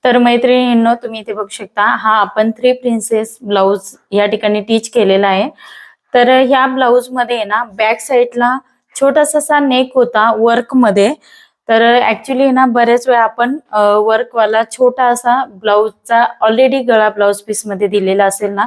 तर मैत्रिणींनो, तुम्ही इथे बघू शकता, हा आपण थ्री प्रिन्सेस ब्लाउज या ठिकाणी टीच केलेला आहे। तर ह्या ब्लाउज मध्ये ना बॅक साइडला छोटासा नेक होता वर्क मध्ये। तर ऍक्च्युली ना बरेच वेळा आपण वर्क वाला छोटा असा ब्लाउजचा ऑलरेडी गळा ब्लाउज पीस मध्ये दिलेला असेल ना,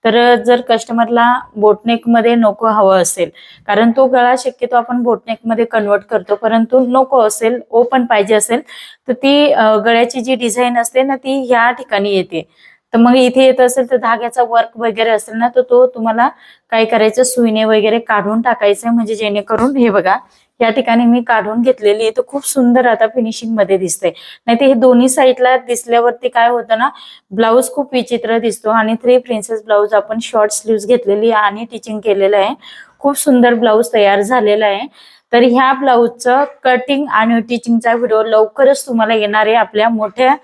तर जर कस्टमरला बोटनेक मध्ये नको हवं असेल, कारण तो गळा शक्यतो आपण बोटनेक मध्ये कन्वर्ट करतो, परंतु नको असेल, ओपन पाहिजे असेल, तर ती गळ्याची जी डिझाईन असते ना ती ह्या ठिकाणी येते। तर मग इथे येत असेल तर धाग्याचा वर्क वगैरे असेल ना, तर तो तुम्हाला काय करायचं, सुईने वगैरे काढून टाकायचं, म्हणजे जेणेकरून हे बघा या ठिकाणी मी काढून घेतलेली आहे, तर खूप सुंदर आता फिनिशिंग मध्ये दिसते। नाही तर हे दोन्ही साईडला दिसल्यावरती काय होतं ना, ब्लाउज खूप विचित्र दिसतो। आणि थ्री प्रिन्सेस ब्लाउज आपण शॉर्ट स्लीव्ह घेतलेली आणि टिचिंग केलेलं आहे, खूप सुंदर ब्लाउज तयार झालेला आहे। तर ह्या ब्लाउजचं कटिंग आणि टिचिंगचा व्हिडिओ लवकरच तुम्हाला येणार आहे आपल्या मोठ्या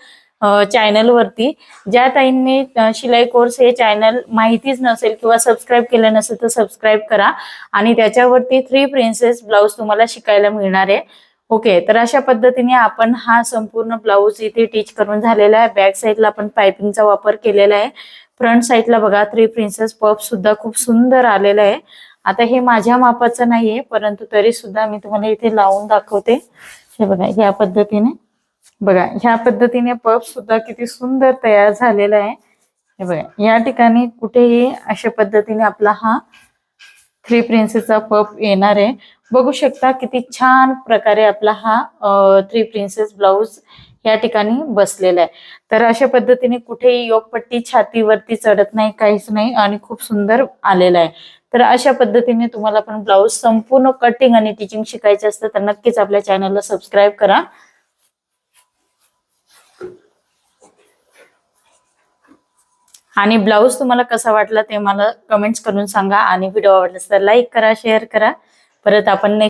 चॅनल वरती। ज्या ताईंनी शिलाई कोर्स हे चॅनल माहितीच नसेल किंवा सबस्क्राईब केलं नसेल तर सबस्क्राईब करा, आणि त्याच्यावरती थ्री प्रिन्सेस ब्लाउज तुम्हाला शिकायला मिळणार आहे। ओके, तर अशा पद्धतीने आपण हा संपूर्ण ब्लाउज इथे टीच करून झालेला आहे। बॅक साईडला आपण पाइपिंगचा वापर केलेला आहे। फ्रंट साईडला बघा थ्री प्रिन्सेस पफ सुद्धा खूप सुंदर आलेला आहे। आता हे माझ्या मापाचं नाहीये, परंतु तरी सुद्धा मी तुम्हाला इथे लावून दाखवते। हे बघा, ह्या पद्धतीने बघा, ह्या पद्धतीने पफ सुद्धा किती सुंदर तयार झालेला आहे। हे बघा, या ठिकाणी कुठेही अशा पद्धतीने आपला हा थ्री प्रिन्सेसचा पफ येणार आहे। बघू शकता किती छान प्रकारे आपला हा थ्री प्रिन्सेस ब्लाउज या ठिकाणी बसलेला आहे। तर अशा पद्धतीने कुठेही योगपट्टी छातीवरती चढत नाही, काहीच नाही, आणि खूप सुंदर आलेला आहे। तर अशा पद्धतीने तुम्हाला पण ब्लाउज संपूर्ण कटिंग आणि टिचिंग शिकायचे असतं तर नक्कीच आपल्या चॅनलला सबस्क्राईब करा। आणि ब्लाउज तुम्हाला कसा वाटला ते मला कमेंट्स करून सांगा, आणि व्हिडिओ आवडला तर लाईक करा, शेअर करा। परत आपण